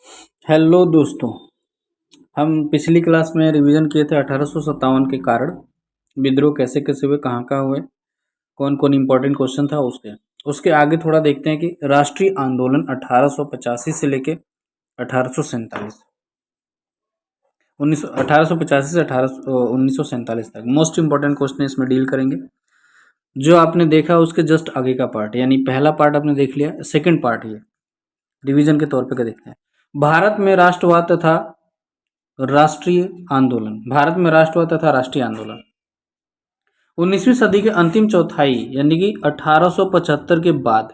Hello दोस्तों। हम पिछली क्लास में रिवीजन किए थे 1857 के कारण विद्रोह कैसे कैसे हुए, कहाँ हुए, कौन कौन इंपॉर्टेंट क्वेश्चन था उसके उसके आगे थोड़ा देखते हैं कि राष्ट्रीय आंदोलन 1885 से लेके 1847 1885 से 1947 तक मोस्ट इंपॉर्टेंट क्वेश्चन इसमें डील करेंगे। जो आपने देखा उसके जस्ट आगे का पार्ट, यानी पहला पार्ट आपने देख लिया, सेकंड पार्ट ये रिवीजन के तौर पे क्या देखते हैं। भारत में राष्ट्रवाद तथा राष्ट्रीय आंदोलन, भारत में राष्ट्रवाद तथा राष्ट्रीय आंदोलन 19वीं सदी के अंतिम चौथाई यानी कि 1875 के बाद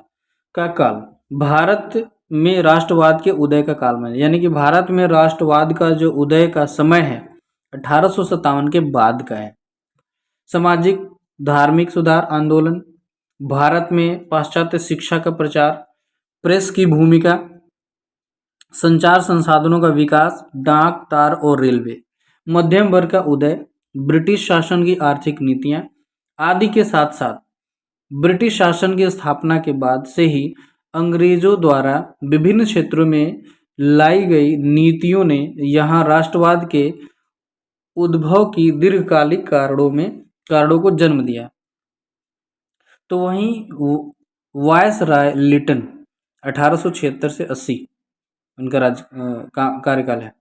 का काल भारत में राष्ट्रवाद के उदय का काल माना, यानी कि भारत में राष्ट्रवाद का जो उदय का समय है 1857 के बाद का है। सामाजिक धार्मिक सुधार आंदोलन, भारत में पाश्चात्य शिक्षा का प्रचार, प्रेस की भूमिका, संचार संसाधनों का विकास, डाक तार और रेलवे, मध्यम वर्ग का उदय, ब्रिटिश शासन की आर्थिक नीतियां आदि के साथ साथ ब्रिटिश शासन की स्थापना के बाद से ही अंग्रेजों द्वारा विभिन्न क्षेत्रों में लाई गई नीतियों ने यहाँ राष्ट्रवाद के उद्भव की दीर्घकालिक कारणों को जन्म दिया। तो वहीं वायस राय लिटन 1876 से 80 उनका कार्यकाल है।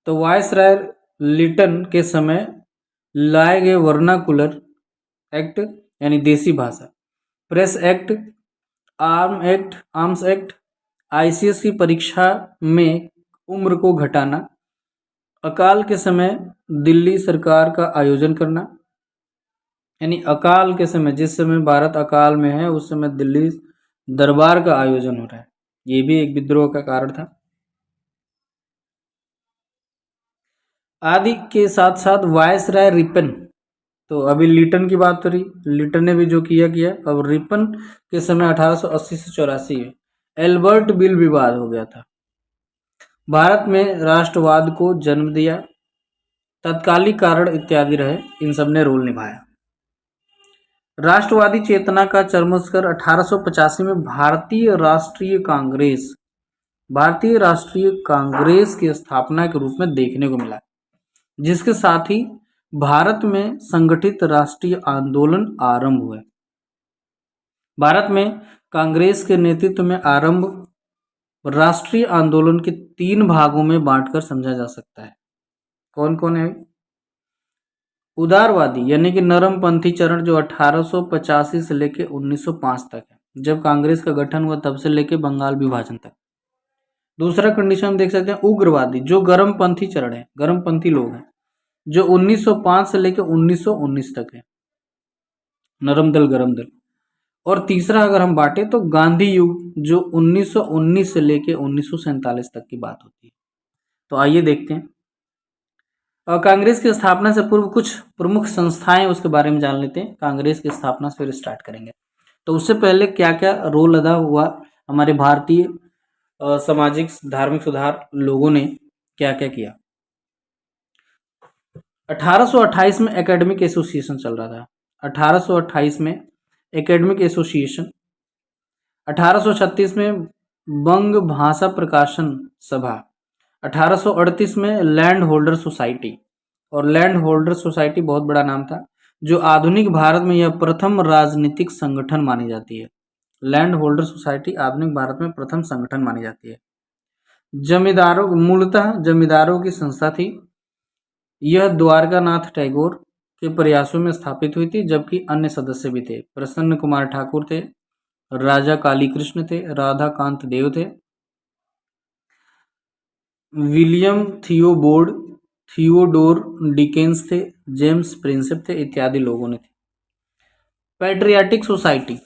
तो वायसराय लिटन के समय लाए गए वर्नाकुलर एक्ट यानी देसी भाषा, press act, arms act, ICS की परीक्षा में उम्र को घटाना, अकाल के समय दिल्ली सरकार का आयोजन करना, यानी अकाल के समय, जिस समय भारत अकाल में है उस समय दिल्ली दरबार का आयोजन हो रहा है, ये भी एक विद्रोह का कारण था। आदि के साथ साथ वायसराय रिपन, तो अभी लिटन की बात हो रही, लिटन ने भी जो किया, अब रिपन के समय 1880 से 84 है, एल्बर्ट बिल विवाद हो गया था, भारत में राष्ट्रवाद को जन्म दिया, तत्कालिक कारण इत्यादि रहे, इन सब ने रोल निभाया। राष्ट्रवादी चेतना का चरमोत्कर्ष 1885 में भारतीय राष्ट्रीय कांग्रेस की स्थापना के रूप में देखने को मिला, जिसके साथ ही भारत में संगठित राष्ट्रीय आंदोलन आरंभ हुए। भारत में कांग्रेस के नेतृत्व में आरंभ राष्ट्रीय आंदोलन के 3 भागों में बांटकर समझा जा सकता है। कौन कौन है? उदारवादी यानी कि नरमपंथी चरण, जो 1885 से लेकर 1905 तक है, जब कांग्रेस का गठन हुआ तब से लेकर बंगाल विभाजन तक। दूसरा कंडीशन देख सकते हैं उग्रवादी, जो गर्मपंथी चरण है, गर्मपंथी लोग हैं, जो 1905 से लेकर 1919 तक है, नरम दल गरम दल। और तीसरा अगर हम बांटे तो गांधी युग, जो 1919 से लेकर 1947 तक की बात होती है। तो आइए देखते हैं, और कांग्रेस की स्थापना से पूर्व कुछ प्रमुख संस्थाएं उसके बारे में जान लेते हैं। कांग्रेस की स्थापना से फिर स्टार्ट करेंगे। तो उससे पहले क्या क्या रोल अदा हुआ हमारे भारतीय सामाजिक धार्मिक सुधार लोगों ने क्या क्या किया। 1828 में एकेडमिक एसोसिएशन चल रहा था, 1828 में एकेडमिक एसोसिएशन, 1836 में बंग भाषा प्रकाशन सभा, 1838 में लैंड होल्डर सोसाइटी, और लैंड होल्डर सोसाइटी बहुत बड़ा नाम था, जो आधुनिक भारत में यह प्रथम राजनीतिक संगठन मानी जाती है। लैंड होल्डर सोसाइटी आधुनिक भारत में प्रथम संगठन मानी जाती है। जमींदारों, मूलतः जमींदारों की संस्था थी। यह द्वारकानाथ टैगोर के प्रयासों में स्थापित हुई थी, जबकि अन्य सदस्य भी थे। प्रसन्न कुमार ठाकुर थे, राजा कालीकृष्ण थे, राधा कांत देव थे, विलियम थियोडोर डिकेंस थे, जेम्स प्रिंसेप थे, इत्यादि लोगों ने थे। पैट्रियाटिक सोसाइटी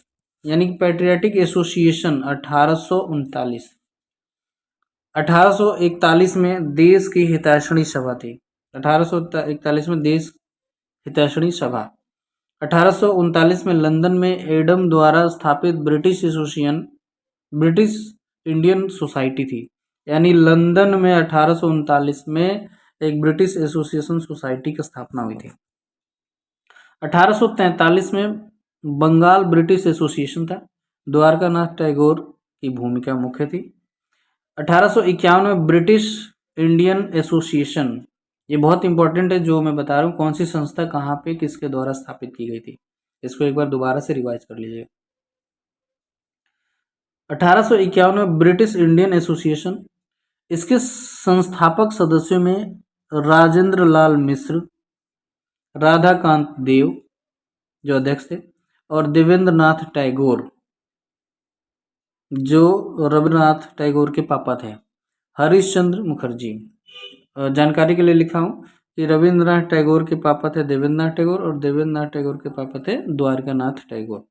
यानी कि पैट्रियाटिक एसोसिएशन 1841 में देश की हितैषणी सभा थी। 1841 में देश हितैषणी सभा। 1839 में लंदन में एडम द्वारा स्थापित ब्रिटिश इंडियन सोसाइटी थी, यानी लंदन में 1839 में एक ब्रिटिश एसोसिएशन सोसाइटी की स्थापना हुई थी। 1843 में बंगाल ब्रिटिश एसोसिएशन था, द्वारकानाथ टैगोर की भूमिका मुख्य थी। 1851 में ब्रिटिश इंडियन एसोसिएशन, ये बहुत इंपॉर्टेंट है जो मैं बता रहा हूँ, कौन सी संस्था कहाँ पे किसके द्वारा स्थापित की गई थी, इसको एक बार दोबारा से रिवाइज कर लीजिए। 1851 में ब्रिटिश इंडियन एसोसिएशन, इसके संस्थापक सदस्यों में राजेंद्र लाल मिश्र, राधाकांत देव जो अध्यक्ष थे, और देवेंद्र नाथ टैगोर जो रविन्द्रनाथ टैगोर के पापा थे, हरीशचंद्र मुखर्जी। जानकारी के लिए लिखा हूँ कि रविन्द्रनाथ टैगोर के पापा थे देवेंद्रनाथ टैगोर, और देवेंद्रनाथ टैगोर के पापा थे द्वारकानाथ टैगोर।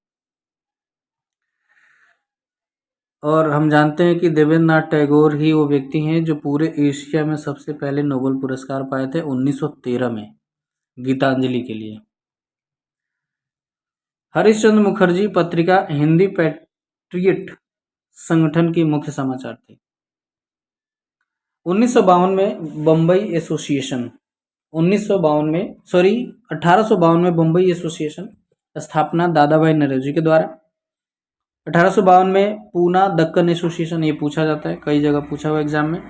और हम जानते हैं कि देवेंद्रनाथ टैगोर ही वो व्यक्ति हैं जो पूरे एशिया में सबसे पहले नोबेल पुरस्कार पाए थे 1913 में गीतांजलि के लिए। हरीशचंद्र मुखर्जी पत्रिका हिंदी पैट्रियट संगठन की मुख्य समाचार थी। 1952 में बम्बई एसोसिएशन, 1852 में बम्बई एसोसिएशन स्थापना दादा भाई नौरोजी के द्वारा। 1852 में पूना दक्कन एसोसिएशन, ये पूछा जाता है, कई जगह पूछा हुआ एग्जाम में,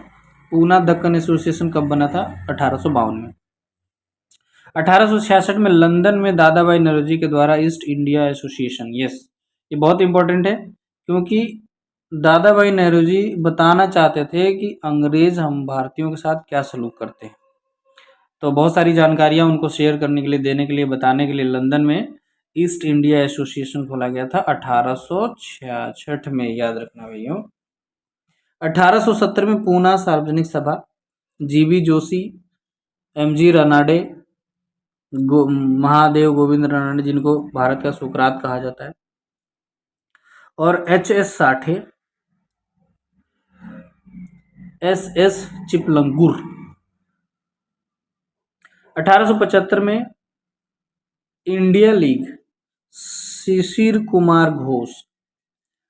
पूना दक्कन एसोसिएशन कब बना था? 1852 में। 1866 में लंदन में दादा भाई नौरोजी के द्वारा ईस्ट इंडिया एसोसिएशन, यस ये बहुत इंपॉर्टेंट है क्योंकि दादा भाई नौरोजी बताना चाहते थे कि अंग्रेज हम भारतीयों के साथ क्या सलूक करते हैं, तो बहुत सारी जानकारियां उनको शेयर करने के लिए, देने के लिए, बताने के लिए लंदन में ईस्ट इंडिया एसोसिएशन खोला गया था 1866 में, याद रखना भैया। 1870 में पूना सार्वजनिक सभा, जीबी जोशी, एमजी रानाडे, महादेव गोविंद रानाडे जिनको भारत का सुकरात कहा जाता है, और एच.एस. साठे, एस.एस. चिपलंगुर। 1875 में इंडिया लीग, शिशिर कुमार घोष।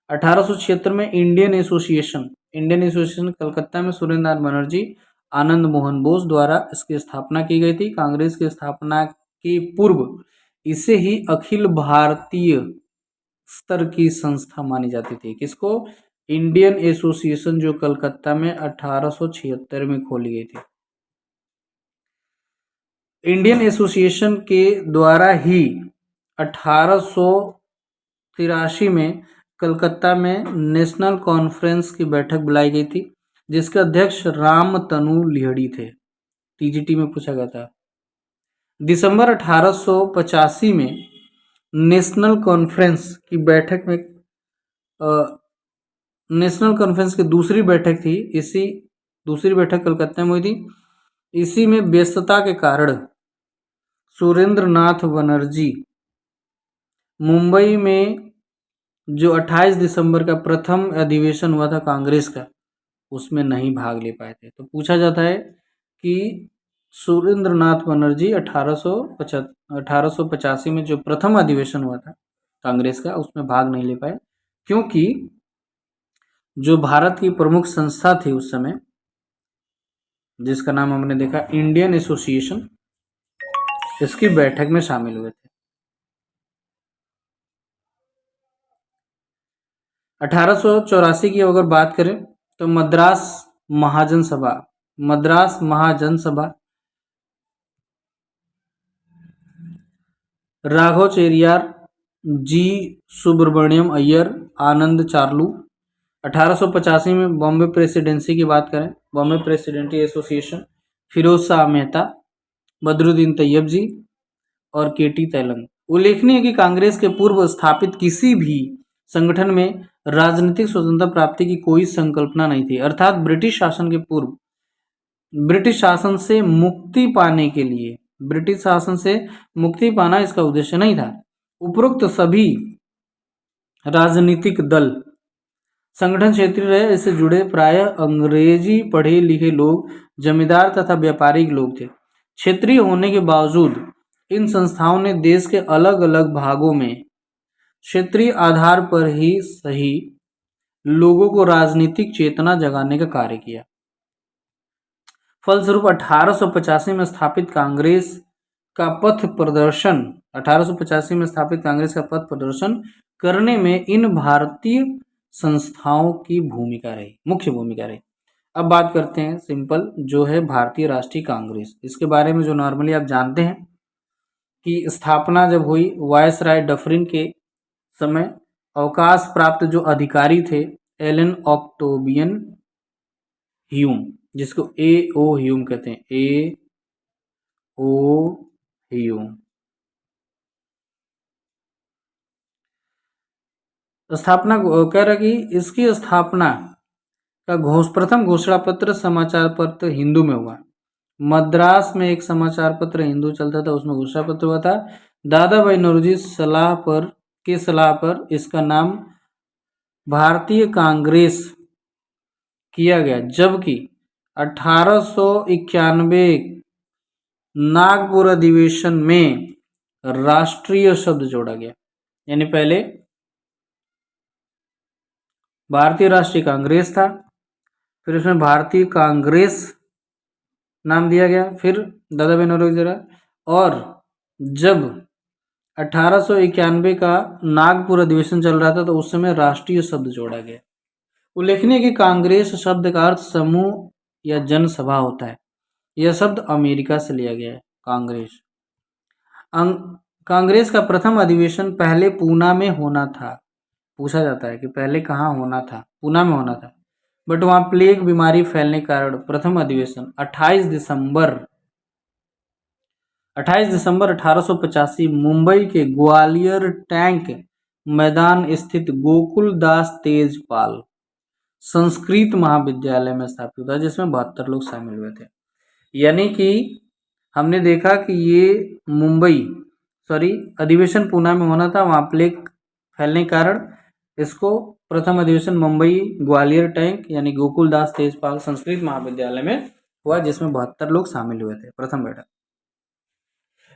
1876 में इंडियन एसोसिएशन कलकत्ता में सुरेंद्रनाथ बनर्जी, आनंद मोहन बोस द्वारा इसकी स्थापना की गई थी। कांग्रेस की स्थापना के पूर्व इसे ही अखिल भारतीय स्तर की संस्था मानी जाती थी। किसको? इंडियन एसोसिएशन जो कलकत्ता में 1876 में खोली गई थी। इंडियन एसोसिएशन के द्वारा ही 1883 में कलकत्ता में नेशनल कॉन्फ्रेंस की बैठक बुलाई गई थी जिसके अध्यक्ष रामतनु लिहड़ी थे, टीजीटी में पूछा गया था। दिसंबर 1885 में नेशनल कॉन्फ्रेंस की बैठक में नेशनल कॉन्फ्रेंस की दूसरी बैठक थी, इसी दूसरी बैठक कलकत्ता में हुई थी। इसी में व्यस्तता के कारण सुरेंद्रनाथ बनर्जी मुंबई में जो 28 दिसंबर का प्रथम अधिवेशन हुआ था कांग्रेस का, उसमें नहीं भाग ले पाए थे। तो पूछा जाता है कि सुरेंद्रनाथ बनर्जी 1885 में जो प्रथम अधिवेशन हुआ था कांग्रेस का, उसमें भाग नहीं ले पाए क्योंकि जो भारत की प्रमुख संस्था थी उस समय, जिसका नाम हमने देखा इंडियन एसोसिएशन, इसकी बैठक में शामिल हुए थे। 1884 की अगर बात करें तो मद्रास महाजन सभा राघव चेरियार, जी सुब्रमण्यम अय्यर, आनंद चार्लू। 1885 में बॉम्बे प्रेसिडेंसी की बात करें, बॉम्बे प्रेसिडेंटी एसोसिएशन, फिरोज शाह मेहता, बदरुद्दीन तैयब जी और केटी तेलंग। उल्लेखनीय है कि कांग्रेस के पूर्व स्थापित किसी भी संगठन में राजनीतिक स्वतंत्रता प्राप्ति की कोई संकल्पना नहीं थी, अर्थात ब्रिटिश शासन के पूर्व ब्रिटिश शासन से मुक्ति पाने के लिए, ब्रिटिश शासन से मुक्ति पाना इसका उद्देश्य नहीं था। उपरोक्त सभी राजनीतिक दल संगठन क्षेत्रीय रहे, इससे जुड़े प्राय अंग्रेजी पढ़े लिखे लोग, जमींदार तथा व्यापारिक लोग थे। क्षेत्रीय होने के बावजूद इन संस्थाओं ने देश के अलग अलग भागों में क्षेत्रीय आधार पर ही सही लोगों को राजनीतिक चेतना जगाने का कार्य किया। फलस्वरूप 1885 में स्थापित कांग्रेस का पथ प्रदर्शन करने में इन भारतीय संस्थाओं की मुख्य भूमिका रही। अब बात करते हैं सिंपल जो है भारतीय राष्ट्रीय कांग्रेस। इसके बारे में जो नॉर्मली आप जानते हैं कि स्थापना जब हुई वायसराय डफरिन के समय, अवकाश प्राप्त जो अधिकारी थे एलन ऑक्टोबियन ह्यूम, जिसको ए ओ ह्यूम कहते हैं, ए ओ ह्यूम, स्थापना कह रहा कि इसकी स्थापना का प्रथम घोषणा पत्र समाचार पत्र हिंदू में हुआ। मद्रास में एक समाचार पत्र हिंदू चलता था, उसमें घोषणा पत्र हुआ था। दादा भाई नौरोजी सलाह पर इसका नाम भारतीय कांग्रेस किया गया, जबकि 1891 नागपुर अधिवेशन में राष्ट्रीय शब्द जोड़ा गया। यानी पहले भारतीय राष्ट्रीय कांग्रेस था, फिर उसमें भारतीय कांग्रेस नाम दिया गया, फिर दादा भाई नौरोजी, और जब 1891 का नागपुर अधिवेशन चल रहा था तो उस समय राष्ट्रीय शब्द जोड़ा गया। उल्लेखनीय कि कांग्रेस शब्द का अर्थ समूह या जनसभा होता है। यह शब्द अमेरिका से लिया गया है। कांग्रेस कांग्रेस का प्रथम अधिवेशन पहले पूना में होना था। पूछा जाता है कि पहले कहाँ होना था, पूना में होना था, बट वहाँ प्लेग बीमारी फैलने के कारण प्रथम अधिवेशन 28 दिसंबर 1885 मुंबई के ग्वालियर टैंक मैदान स्थित गोकुलदास तेजपाल संस्कृत महाविद्यालय में स्थापित हुआ, जिसमें 72 लोग शामिल हुए थे। यानी कि हमने देखा कि ये अधिवेशन पूना में होना था, वहाँ प्लेग फैलने के कारण इसको प्रथम अधिवेशन मुंबई ग्वालियर टैंक यानी गोकुलदास तेजपाल संस्कृत महाविद्यालय में हुआ, जिसमें 72 लोग शामिल हुए थे। प्रथम बैठक।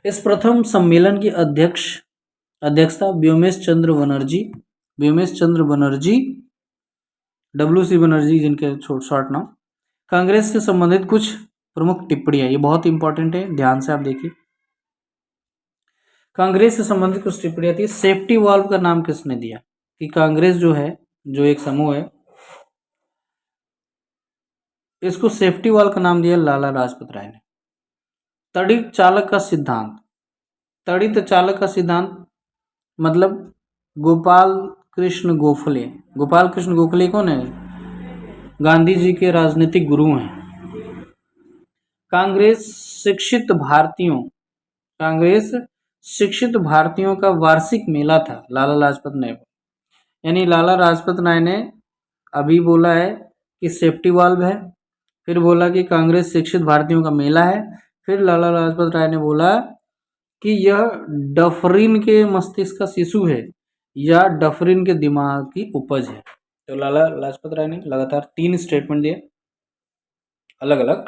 इस प्रथम सम्मेलन की अध्यक्षता व्योमेश चंद्र बनर्जी WC बनर्जी जिनके शॉर्ट नाम। कांग्रेस से संबंधित कुछ प्रमुख टिप्पणियां, ये बहुत इंपॉर्टेंट है, ध्यान से आप देखिए। कांग्रेस से संबंधित कुछ टिप्पणियां थी। सेफ्टी वॉल्व का नाम किसने दिया? कि कांग्रेस जो है, जो एक समूह है, इसको सेफ्टी वॉल्व का नाम दिया लाला लाजपत राय ने। तड़ित चालक का सिद्धांत मतलब गोपाल कृष्ण गोखले कौन है? गांधी जी के राजनीतिक गुरु हैं। कांग्रेस शिक्षित भारतीयों का वार्षिक मेला था लाला लाजपत राय। यानी लाला लाजपत राय ने अभी बोला है कि सेफ्टी वाल्व है, फिर बोला कि कांग्रेस शिक्षित भारतीयों का मेला है, फिर लाला लाजपत राय ने बोला कि यह डफरिन के मस्तिष्क का शिशु है या डफरिन के दिमाग की उपज है। तो लाला लाजपत राय ने लगातार 3 स्टेटमेंट दिए अलग अलग।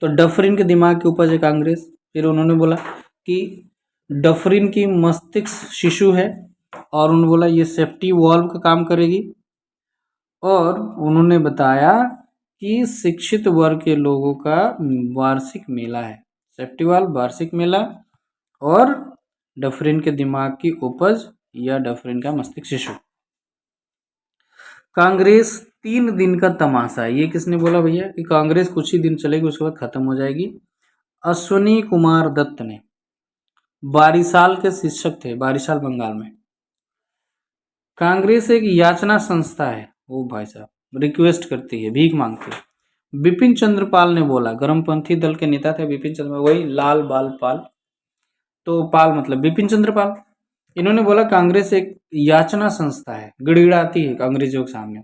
तो डफरिन के दिमाग की उपज है कांग्रेस। फिर उन्होंने बोला कि डफरिन की मस्तिष्क शिशु है, और उन्होंने बोला ये सेफ्टी वॉल्व का काम करेगी, और उन्होंने बताया कि शिक्षित वर्ग के लोगों का वार्षिक मेला है सेफ्टी वॉल्व, वार्षिक मेला, और डफरिन के दिमाग की उपज या डफरिन का मस्तिष्क शिशु। कांग्रेस 3 दिन का तमाशा है। ये किसने बोला भैया? कि कांग्रेस कुछ ही दिन चलेगी, उसके बाद खत्म हो जाएगी। अश्वनी कुमार दत्त ने, बारिशाल के शिक्षक थे, बारिशाल बंगाल में। कांग्रेस एक याचना संस्था है, वो भाई साहब रिक्वेस्ट करती है, भीख मांगती है। बिपिन चंद्र पाल ने बोला, गर्मपंथी दल के नेता थे बिपिन चंद्र, वही लाल बाल पाल, तो पाल मतलब बिपिन चंद्र पाल। इन्होंने बोला कांग्रेस एक याचना संस्था है, गिड़गिड़ाती है अंग्रेजों के सामने,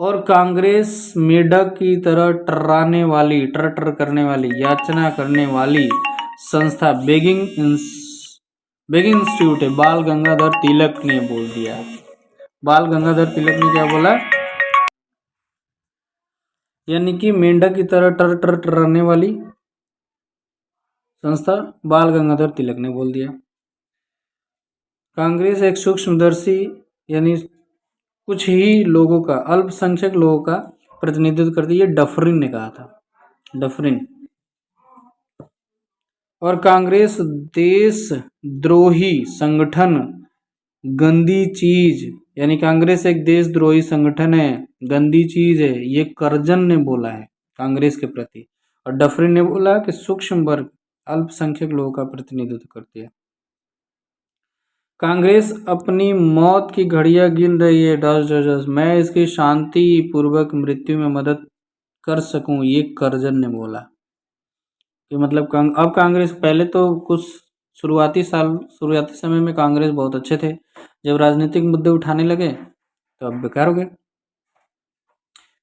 और कांग्रेस मेढक की तरह टर करने वाली, याचना करने वाली संस्था बेगिंग इंस्टीट्यूट है। बाल गंगाधर तिलक ने बोल दिया। बाल गंगाधर तिलक ने क्या बोला? यानी कि मेंढक की तरह टर्राने वाली संस्था बाल गंगाधर तिलक ने बोल दिया। कांग्रेस एक सूक्ष्मदर्शी यानी कुछ ही लोगों का, अल्पसंख्यक लोगों का प्रतिनिधित्व करती है, डफरिन ने कहा था, डफरिन। और कांग्रेस देशद्रोही संगठन, गंदी चीज यानी कांग्रेस एक देशद्रोही संगठन है, गंदी चीज है, ये करजन ने बोला है कांग्रेस के प्रति। और डफरिन ने बोला कि सूक्ष्म वर्ग अल्पसंख्यक लोगों का प्रतिनिधित्व करती है। कांग्रेस अपनी मौत की घड़ियां गिन रही है, डस डस डस, मैं इसकी शांति पूर्वक मृत्यु में मदद कर सकूं, ये करजन ने बोला। कि मतलब अब कांग्रेस, पहले तो कुछ शुरुआती समय में कांग्रेस बहुत अच्छे थे, जब राजनीतिक मुद्दे उठाने लगे तो अब बेकार हो गए।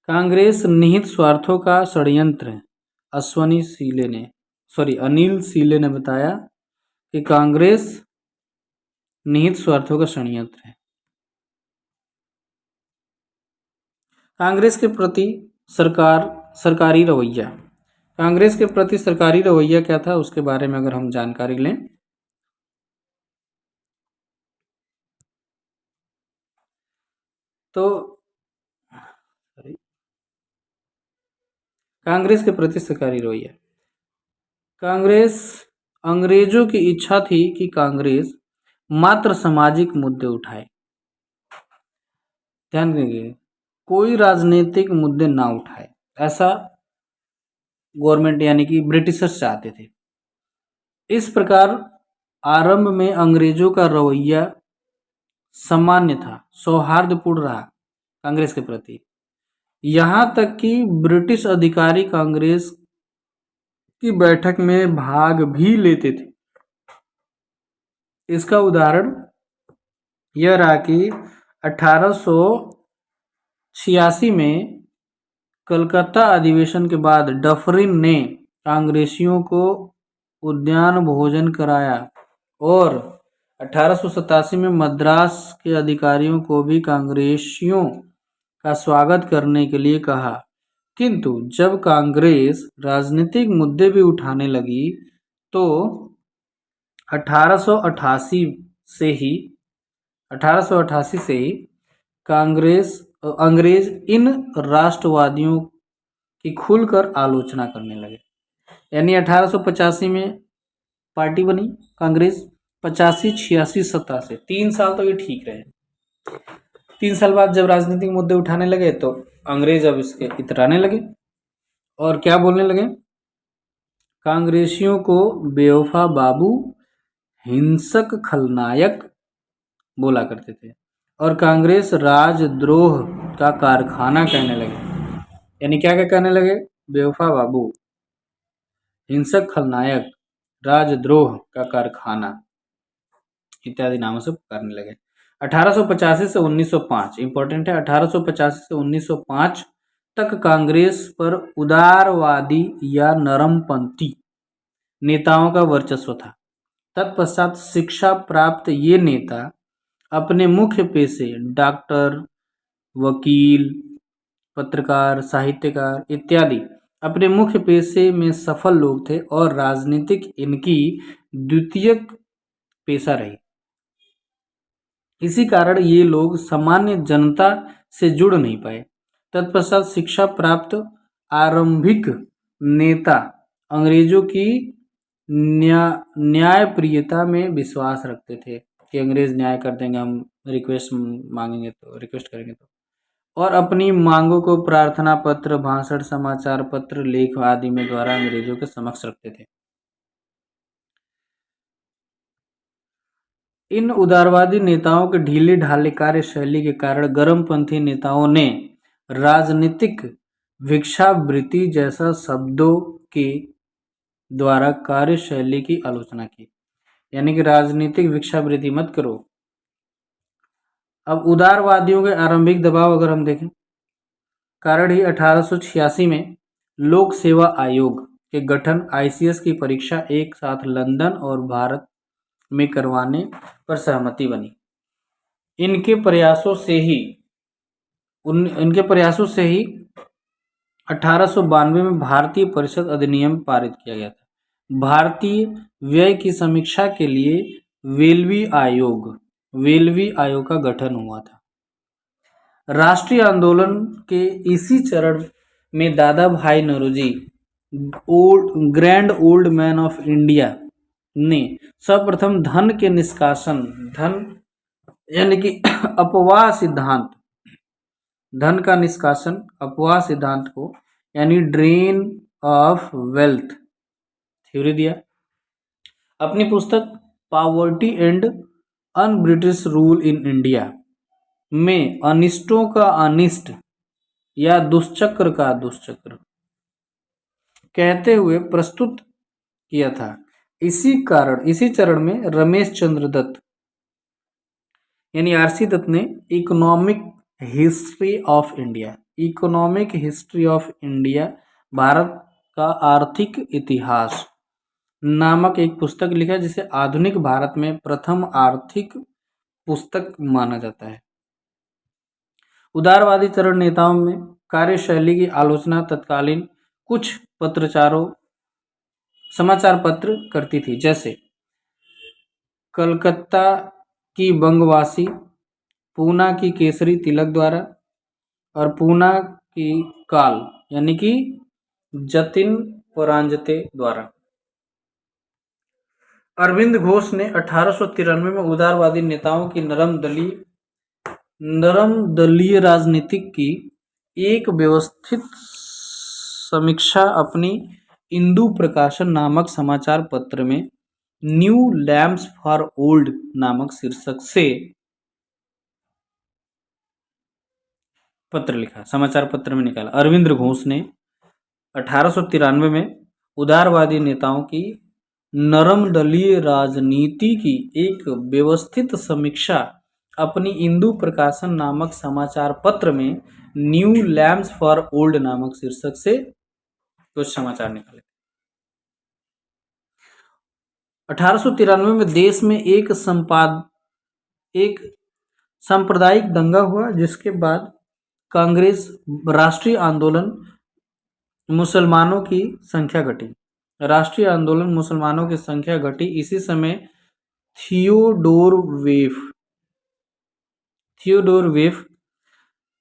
कांग्रेस निहित स्वार्थों का षड्यंत्र है, अनिल सीले ने बताया कि कांग्रेस निहित स्वार्थों का षड्यंत्र है। कांग्रेस के प्रति सरकारी रवैया, कांग्रेस के प्रति सरकारी रवैया क्या था उसके बारे में अगर हम जानकारी लें तो कांग्रेस के प्रति सरकारी रवैया, कांग्रेस, अंग्रेजों की इच्छा थी कि कांग्रेस मात्र सामाजिक मुद्दे उठाए। ध्यान देंगे, कोई राजनीतिक मुद्दे ना उठाए, ऐसा गवर्नमेंट यानी कि ब्रिटिशर्स चाहते थे। इस प्रकार आरंभ में अंग्रेजों का रवैया सामान्य था, सौहार्दपूर्ण रहा कांग्रेस के प्रति, यहाँ तक कि ब्रिटिश अधिकारी कांग्रेस की बैठक में भाग भी लेते थे। इसका उदाहरण यह रहा कि 1886 में कलकत्ता अधिवेशन के बाद डफरिन ने कांग्रेसियों को उद्यान भोजन कराया और 1887 में मद्रास के अधिकारियों को भी कांग्रेसियों का स्वागत करने के लिए कहा। किंतु जब कांग्रेस राजनीतिक मुद्दे भी उठाने लगी तो 1888 से ही अंग्रेज इन राष्ट्रवादियों की खुलकर आलोचना करने लगे। यानी 1885 में पार्टी बनी कांग्रेस, 85, 86, 87, 3 साल तो ये ठीक रहे। 3 साल बाद जब राजनीतिक मुद्दे उठाने लगे तो अंग्रेज अब इसके इतराने लगे और क्या बोलने लगे, कांग्रेसियों को बेवफा बाबू, हिंसक खलनायक बोला करते थे और कांग्रेस राजद्रोह का कारखाना कहने लगे। यानी क्या क्या कहने लगे, बेवफा बाबू, हिंसक खलनायक, राजद्रोह का कारखाना इत्यादि नामों से पुकारने लगे। 1885 से 1905 इंपॉर्टेंट है, 1885 से 1905 तक कांग्रेस पर उदारवादी या नरमपंथी नेताओं का वर्चस्व था। तत्पश्चात शिक्षा प्राप्त ये नेता अपने मुख्य पेशे डॉक्टर, वकील, पत्रकार, साहित्यकार इत्यादि अपने मुख्य पेशे में सफल लोग थे और राजनीतिक इनकी द्वितीयक पेशा रही। इसी कारण ये लोग सामान्य जनता से जुड़ नहीं पाए। तत्पश्चात शिक्षा प्राप्त आरंभिक नेता अंग्रेजों की न्यायप्रियता में विश्वास रखते थे कि अंग्रेज न्याय कर देंगे, हम रिक्वेस्ट करेंगे तो, और अपनी मांगों को प्रार्थना पत्र, भाषण, समाचार पत्र, लेख आदि में द्वारा अंग्रेजों के समक्ष रखते थे। इन उदारवादी नेताओं के ढीले ढाले कार्यशैली के कारण गर्मपंथी नेताओं ने राजनीतिक भिक्षावृत्ति जैसा शब्दों के द्वारा कार्यशैली की आलोचना की। यानी कि राजनीतिक भिक्षावृत्ति मत करो। अब उदारवादियों के आरंभिक दबाव अगर हम देखें, कारण ही 1886 में लोक सेवा आयोग के गठन, ICS की परीक्षा एक साथ लंदन और भारत में करवाने पर सहमति बनी। इनके प्रयासों से ही 1892 में भारतीय परिषद अधिनियम पारित किया गया था। भारतीय व्यय की समीक्षा के लिए वेलवी आयोग का गठन हुआ था। राष्ट्रीय आंदोलन के इसी चरण में Dadabhai Naoroji, grand old man of India ने सर्वप्रथम धन यानी कि अपवाह सिद्धांत, धन का निष्कासन, अपवाह सिद्धांत को यानी ड्रेन ऑफ वेल्थ थ्योरी दिया। अपनी पुस्तक poverty and un British rule in India में अनिष्टों का अनिष्ट या दुष्चक्र का दुष्चक्र कहते हुए प्रस्तुत किया था। इसी चरण में रमेश चंद्र दत्त यानी आरसी दत्त ने economic history of India Bharat का आर्थिक इतिहास नामक एक पुस्तक लिखा, जिसे आधुनिक भारत में प्रथम आर्थिक पुस्तक माना जाता है। उदारवादी चरण नेताओं में कार्यशैली की आलोचना तत्कालीन कुछ समाचार पत्र करती थी, जैसे कलकत्ता की बंगवासी, पूना की केसरी तिलक द्वारा और पूना की काल यानी कि जतिन परांजते द्वारा। अरविंद घोष ने 1893 में उदारवादी नेताओं की नरम दलीय राजनीति की एक व्यवस्थित समीक्षा अपनी इंदु प्रकाशन नामक समाचार पत्र में न्यू लैम्प्स फॉर ओल्ड नामक शीर्षक से पत्र लिखा, समाचार पत्र में निकाला। अरविंद घोष ने 1893 में उदारवादी नेताओं की नरम दलीय राजनीति की एक व्यवस्थित समीक्षा अपनी इंदु प्रकाशन नामक समाचार पत्र में न्यू लैम्प्स फॉर ओल्ड नामक शीर्षक से कुछ समाचार निकाले। 1893 में देश में एक सांप्रदायिक दंगा हुआ, जिसके बाद कांग्रेस राष्ट्रीय आंदोलन मुसलमानों की संख्या घटी। इसी समय थियोडोर वेफ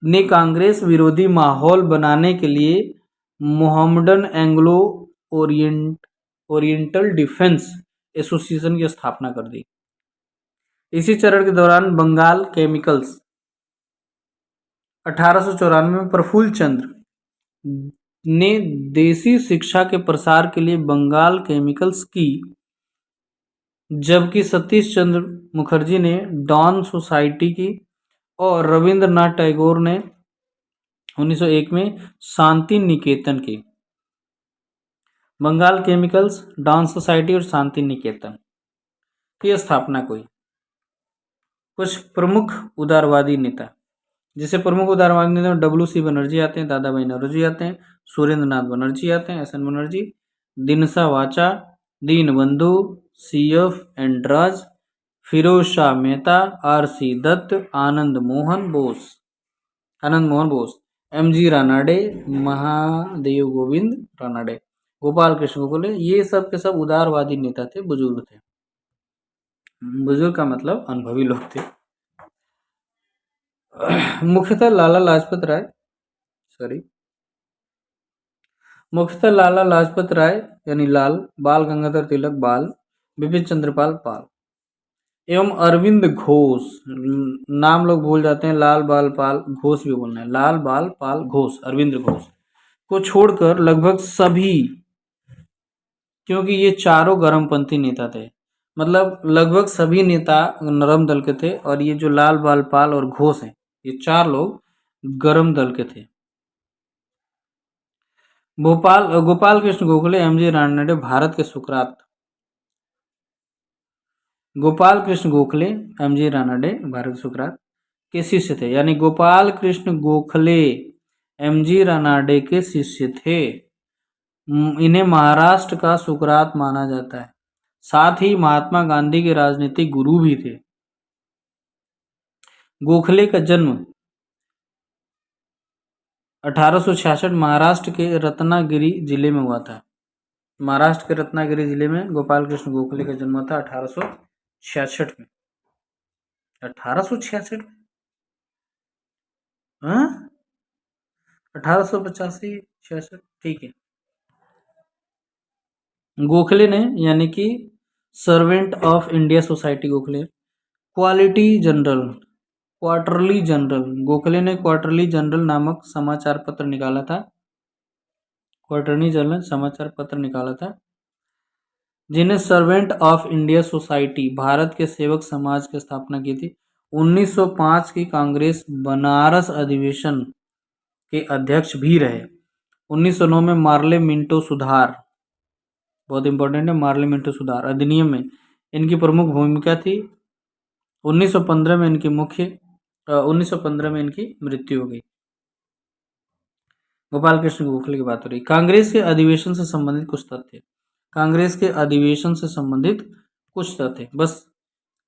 ने कांग्रेस विरोधी माहौल बनाने के लिए Mohammedan Anglo oriental defence association की स्थापना कर दी। इसी चरण के दौरान बंगाल केमिकल्स 1894 में प्रफुल्ल चंद्र ने देसी शिक्षा के प्रसार के लिए बंगाल केमिकल्स की, जबकि सतीश चंद्र मुखर्जी ने डॉन सोसाइटी की और रविंद्रनाथ टैगोर ने 1901 में शांति निकेतन की। बंगाल केमिकल्स, डॉन सोसाइटी और शांति निकेतन की स्थापना हुई। कुछ प्रमुख उदारवादी नेता, जिसे प्रमुख उदारवादी नेता डब्ल्यू.सी. बनर्जी आते हैं, दादा भाई नौरोजी आते हैं, सुरेंद्र नाथ बनर्जी आते हैं, एस.एन. बनर्जी, दिनसा वाचा, Deenbandhu, CF. एंड्राज, Firoz Shah Mehta, RC. Dutt, Anand Mohan Bose, MG. Ranade, Mahadev Govind Ranade, Gopal Krishna Gokhale, ये सब के सब उदारवादी नेता थे, बुजुर्ग थे। बुजुर्ग का मतलब अनुभवी लोग थे। मुख्यतः लाला लाजपत राय यानी लाल, बाल गंगाधर तिलक बाल, बिपिन चंद्रपाल पाल एवं अरविंद घोष, नाम लोग भूल जाते हैं, लाल बाल पाल घोष भी बोलना है, लाल बाल पाल घोष, अरविंद घोष को छोड़कर लगभग सभी, क्योंकि ये चारों गर्मपंथी नेता थे, मतलब लगभग सभी नेता नरम दल के थे, और ये जो लाल बाल पाल और घोष हैं, ये चार लोग गरम दल के थे। गोपाल कृष्ण गोखले, एम.जी. रानडे भारत के सुकरात। गोपाल कृष्ण गोखले, एम.जी. रानडे भारत के सुकरात के शिष्य थे, यानी गोपाल कृष्ण गोखले एम.जी. रानडे के शिष्य थे। इन्हें महाराष्ट्र का सुकरात माना जाता है। साथ ही महात्मा गांधी के राजनीतिक गुरु भी थे। गोखले का जन्म 1866 महाराष्ट्र के रत्नागिरी जिले में हुआ था। महाराष्ट्र के रत्नागिरी जिले में गोपाल कृष्ण गोखले का जन्म था 1866 में। 1866 में 1885-66, ठीक है। गोखले ने यानी कि servant of India society Gokhale quality general, quarterly general, Gokhale ने क्वार्टरली जनरल नामक समाचार पत्र निकाला था। क्वार्टरली जनरल समाचार पत्र निकाला था, जिन्हें servant of India society, Bharat के सेवक समाज की स्थापना की थी। 1905 की कांग्रेस बनारस अधिवेशन के अध्यक्ष भी रहे। 1909 में मार्ले मिंटो सुधार, बहुत इंपॉर्टेंट है, मार्ले मिंटो सुधार अधिनियम में इनकी प्रमुख भूमिका थी। 1915 में इनकी 1915 में इनकी मृत्यु हो गई। गोपाल कृष्ण गोखले की बात हो रही। कांग्रेस के अधिवेशन से संबंधित कुछ तथ्य, कांग्रेस के अधिवेशन से संबंधित कुछ तथ्य, बस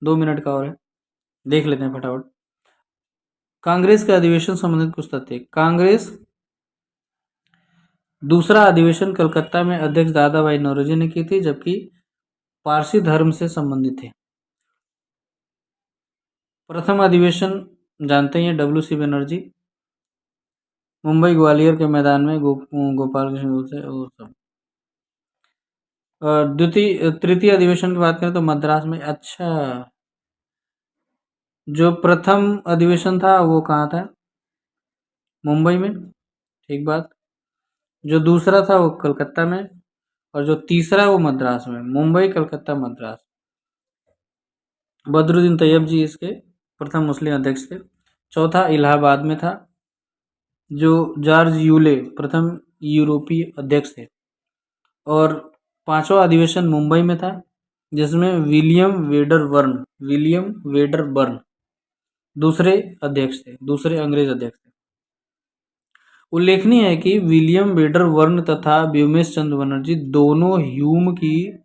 2 मिनट का और है, देख लेते हैं फटाफट। कांग्रेस के अधिवेशन से संबंधित कुछ तथ्य। कांग्रेस दूसरा अधिवेशन कलकत्ता में अध्यक्ष दादा भाई नौरोजी ने की थी, जबकि पारसी धर्म से संबंधित थे। प्रथम अधिवेशन जानते हैं, डब्ल्यू.सी. बनर्जी, मुंबई ग्वालियर के मैदान में गोपाल कृष्ण से वो सब। तृतीय अधिवेशन की बात करें तो मद्रास में। अच्छा, जो प्रथम अधिवेशन था वो कहाँ था? मुंबई में, ठीक बात। जो दूसरा था वो कलकत्ता में, और जो तीसरा वो मद्रास में। मुंबई, कलकत्ता, मद्रास। बदरुद्दीन तैयब जी इसके प्रथम मुस्लिम अध्यक्ष थे। चौथा इलाहाबाद में था, जो जॉर्ज यूले प्रथम यूरोपीय अध्यक्ष थे। और पांचवा अधिवेशन मुंबई में था, जिसमें विलियम वेडरबर्न दूसरे अध्यक्ष थे, दूसरे अंग्रेज अध्यक्ष थे। उल्लेखनीय है कि विलियम वेडरबर्न तथा व्योमेश चंद्र बनर्जी दोनों ह्यूम की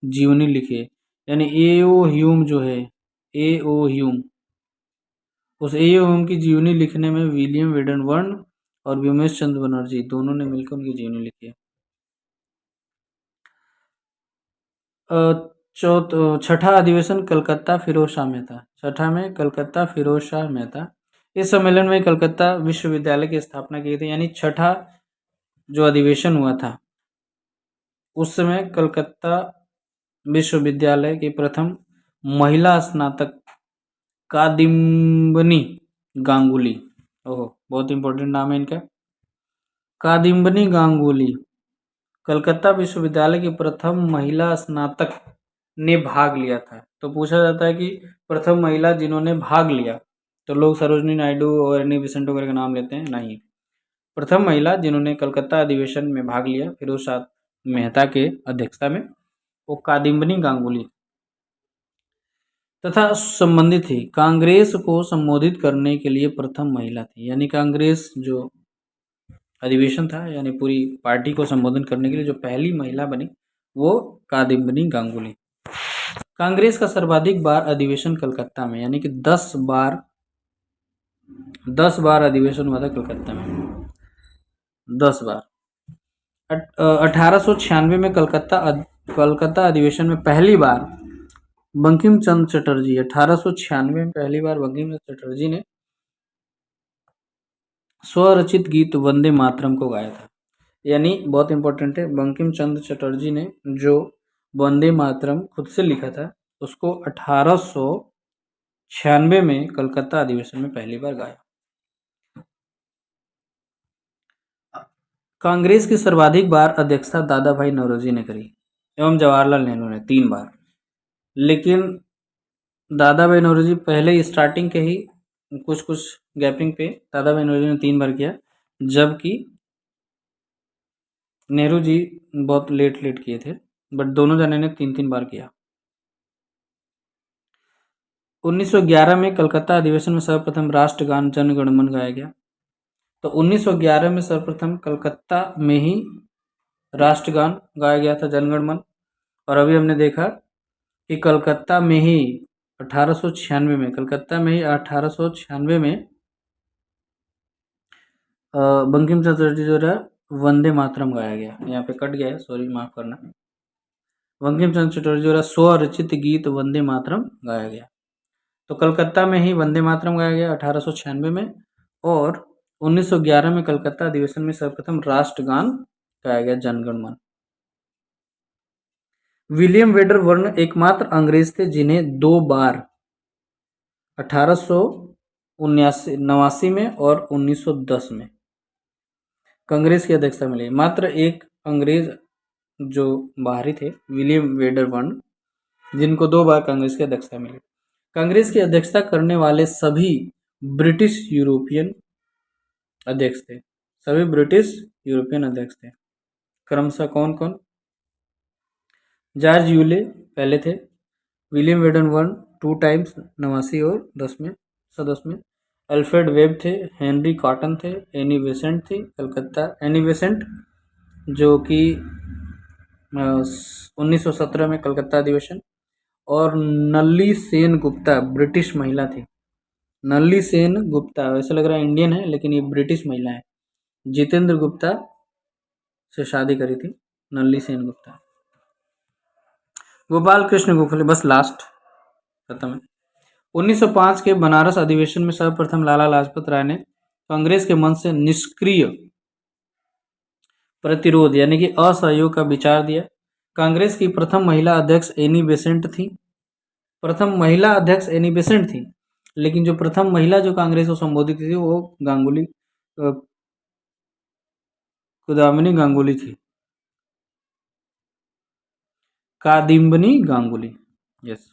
जीवनी लिखे, यानी ए.ओ. ह्यूम जो है, ए.ओ. ह्यूम, उस ए.ओ. ह्यूम की जीवनी लिखने में विलियम वेडरबर्न और व्योमेश चंद्र बनर्जी दोनों ने मिलकर उनकी जीवनी लिखी है। छठा अधिवेशन कलकत्ता फिरोज शाह में था। छठा में कलकत्ता फिरोज शाह में था। इस सम्मेलन में कलकत्ता विश्वविद्यालय की स्थापना की थी, यानी छठा जो अधिवेशन हुआ था उस समय कलकत्ता विश्वविद्यालय की प्रथम महिला स्नातक कादिम्बनी गांगुली, ओहो बहुत इंपॉर्टेंट नाम है इनका, कादिम्बनी गांगुली, कलकत्ता विश्वविद्यालय की प्रथम महिला स्नातक ने भाग लिया था। तो पूछा जाता है कि प्रथम महिला जिन्होंने भाग लिया, तो लोग सरोजनी नायडू और एनी बेसेंट वगैरह का नाम लेते हैं, नहीं। प्रथम महिला जिन्होंने कलकत्ता अधिवेशन में भाग लिया फिरोज शाह मेहता के अध्यक्षता में, वो कादिम्बनी गांगुली तथा संबंधित थी। कांग्रेस को संबोधित करने के लिए प्रथम महिला थी, यानी कांग्रेस जो अधिवेशन था, यानी पूरी पार्टी को संबोधन करने के लिए जो पहली महिला बनी वो कादिम्बनी गांगुली। कांग्रेस का सर्वाधिक बार अधिवेशन कलकत्ता में, यानी कि 10 बार अधिवेशन हुआ था कलकत्ता में, 10 बार। 1896 में कलकत्ता अधिवेशन में पहली बार बंकिम चंद्र चटर्जी, 1896 में पहली बार बंकिम चंद्र चटर्जी ने स्वरचित गीत वंदे मातरम को गाया था। यानी बहुत इंपॉर्टेंट है, बंकिम चंद्र चटर्जी ने जो वंदे मातरम खुद से लिखा था उसको 1896 में कलकत्ता अधिवेशन में पहली बार गाया। कांग्रेस की सर्वाधिक बार अध्यक्षता दादा भाई नौरोजी ने करी एवं जवाहरलाल नेहरू ने 3 बार, लेकिन दादा भाई नौरोजी पहले स्टार्टिंग के ही कुछ गैपिंग पे दादा भाई नौरोजी ने 3 बार किया, जबकि नेहरू जी बहुत लेट किए थे, बट दोनों जने ने 3 बार किया। 1911 में कलकत्ता अधिवेशन में सर्वप्रथम राष्ट्रगान जन गण मन गाया गया। तो 1911 में सर्वप्रथम कलकत्ता में ही राष्ट्रगान गाया गया था, जनगण मन। और अभी हमने देखा कि कलकत्ता में ही 1896 में बंकिम चंद्र चटर्जी द्वारा वंदे मातरम गाया गया। यहाँ पे कट गया है, सॉरी माफ करना। बंकिम चंद्र चटर्जी द्वारा स्वरचित गीत वंदे मातरम गाया गया। तो कलकत्ता में ही वंदे मातरम गाया गया 1896 में, और 1911 में कलकत्ता अधिवेशन में सर्वप्रथम राष्ट्रगान गाया गया, जनगण मन। विलियम वेडरबर्न एकमात्र अंग्रेज थे जिन्हें 2 बार 1889 में और 1910 में कांग्रेस की अध्यक्षता मिली। मात्र एक अंग्रेज जो बाहरी थे, विलियम वेडरबर्न, जिनको 2 बार कांग्रेस की अध्यक्षता मिली। कांग्रेस की अध्यक्षता करने वाले सभी ब्रिटिश यूरोपियन अध्यक्ष थे। सभी ब्रिटिश यूरोपियन अध्यक्ष थे। क्रमशः कौन कौन? जॉर्ज यूले पहले थे, विलियम वेडरबर्न 2 टाइम्स 89 और 10 में सदस्य में, अल्फ्रेड वेब थे, हेनरी कॉटन थे, एनी बेसेंट थी कलकत्ता, एनी बेसेंट जो कि 1917 में कलकत्ता अधिवेशन, और नल्ली सेन गुप्ता ब्रिटिश महिला थी। नल्ली सेन गुप्ता, वैसे लग रहा है इंडियन है लेकिन ये ब्रिटिश महिला है। जितेंद्र गुप्ता से शादी करी थी नल्ली सेन गुप्ता। गोपाल कृष्ण गोखले, बस लास्ट खत्म है। 1905 के बनारस अधिवेशन में सर्वप्रथम लाला लाजपत राय ने कांग्रेस के मंच से निष्क्रिय प्रतिरोध यानी कि असहयोग का विचार दिया। कांग्रेस की प्रथम महिला अध्यक्ष एनी बेसेंट थी। प्रथम महिला अध्यक्ष एनी बेसेंट थी, लेकिन जो प्रथम महिला जो कांग्रेस को संबोधित थी वो गांगुली कुदामिनी गांगुली थी, कादिम्बनी गांगुली। यस,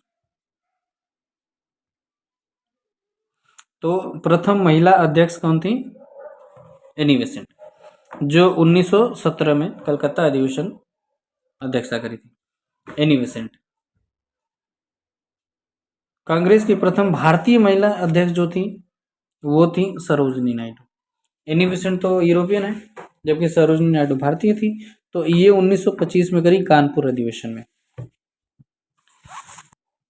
तो प्रथम महिला अध्यक्ष कौन थी? एनी बेसेंट, जो 1917 में कलकत्ता अधिवेशन अध्यक्षता करी थी। Annie Besant. कांग्रेस की प्रथम भारतीय महिला अध्यक्ष जो थी वो थी सरोजिनी नायडू। एनी बेसेंट तो यूरोपियन है, जबकि सरोजिनी नायडू भारतीय थी। तो ये 1925 में करी कानपुर अधिवेशन में।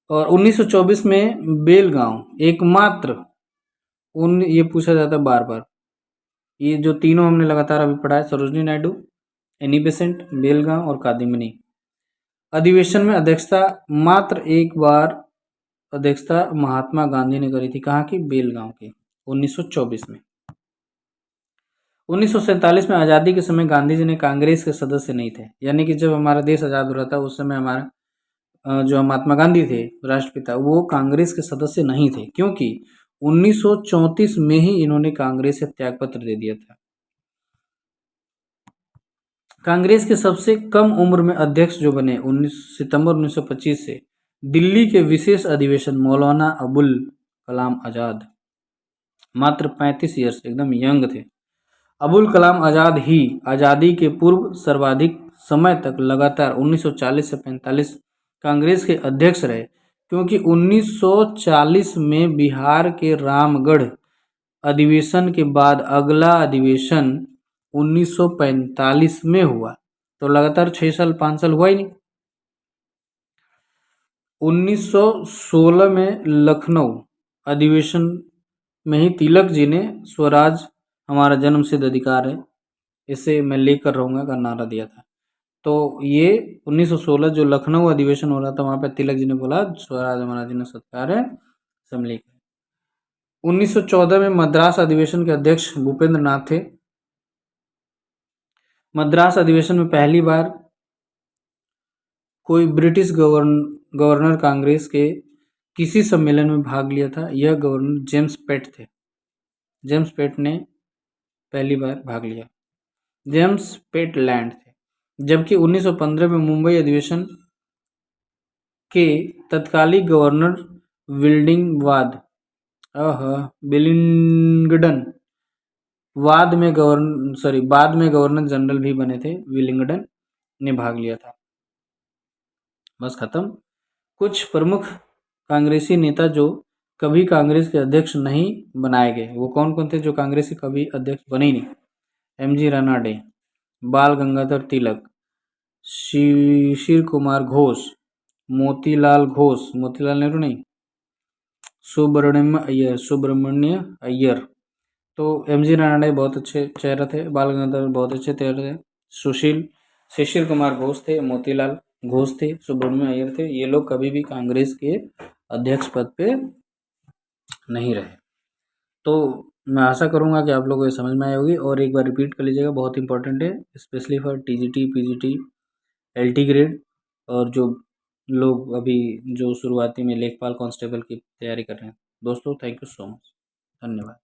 और 1924 में बेलगांव एकमात्र ये पूछा जाता है बार बार, ये जो तीनों हमने लगातार अभी पढ़ा है, सरोजिनी नायडू, एनी बेसेंट, बेलगांव और कादिम्बनी, अधिवेशन में अध्यक्षता मात्र एक बार अध्यक्षता महात्मा गांधी ने करी थी। कहाँ की? बेलगांव की, 1924 में। 1947 में आज़ादी के समय गांधी जी ने कांग्रेस के सदस्य नहीं थे, यानी कि जब हमारा देश आज़ाद हो रहा था उस समय हमारा जो महात्मा गांधी थे राष्ट्रपिता, वो कांग्रेस के सदस्य नहीं थे, क्योंकि 1934 में ही इन्होंने कांग्रेस से त्याग पत्र दे दिया था। कांग्रेस के सबसे कम उम्र में अध्यक्ष जो बने 19 सितंबर 1925 से दिल्ली के विशेष अधिवेशन मौलाना अबुल कलाम आजाद, मात्र 35 ईयर्स, एकदम यंग थे। अबुल कलाम आजाद ही आज़ादी के पूर्व सर्वाधिक समय तक लगातार 1940 से 45 कांग्रेस के अध्यक्ष रहे, क्योंकि 1940 में बिहार के रामगढ़ अधिवेशन के बाद अगला अधिवेशन 1945 में हुआ, तो लगातार 6 साल 5 साल हुआ ही नहीं। 1916 में लखनऊ अधिवेशन में ही तिलक जी ने स्वराज हमारा जन्मसिद्ध अधिकार है, इसे मैं लेकर रहूँगा का नारा दिया था। तो ये 1916 जो लखनऊ अधिवेशन हो रहा था, वहाँ पे तिलक जी ने बोला स्वराज हमारा जन्मसिद्ध अधिकार है, असेंबली। 1914 में मद्रास अधिवेशन के अध्यक्ष भूपेंद्र नाथ थे। मद्रास अधिवेशन में पहली बार कोई ब्रिटिश गवर्नर कांग्रेस के किसी सम्मेलन में भाग लिया था, यह गवर्नर जेम्स पेट थे। जेम्स पेट ने पहली बार भाग लिया, जेम्स पेट लैंड थे। जबकि 1915 में मुंबई अधिवेशन के तत्कालीन गवर्नर विलिंगडन बाद में गवर्नर जनरल भी बने थे, विलिंगडन ने भाग लिया था। बस खत्म। कुछ प्रमुख कांग्रेसी नेता जो कभी कांग्रेस के अध्यक्ष नहीं बनाए गए, वो कौन कौन थे जो कांग्रेस के कभी अध्यक्ष बने ही नहीं? एमजी रानाडे, बाल गंगाधर तिलक, शिशिर कुमार घोष, मोतीलाल नेहरू नहीं, सुब्रमण्य अय्यर। तो एमजी रानाडे बहुत अच्छे चेहरा थे, बाल गंगाधर बहुत अच्छे चेहरे थे, शिशिर कुमार घोष थे, मोतीलाल घोष थे, सुब्रमण्य अय्यर थे। ये लोग कभी भी कांग्रेस के अध्यक्ष पद पे नहीं रहे। तो मैं आशा करूंगा कि आप लोगों को ये समझ में आई होगी, और एक बार रिपीट कर लीजिएगा, बहुत इंपॉर्टेंट है, specially for TGT, PGT, LT grade, और जो लोग अभी जो शुरुआती में लेखपाल कांस्टेबल की तैयारी कर रहे हैं। दोस्तों थैंक यू सो मच, धन्यवाद।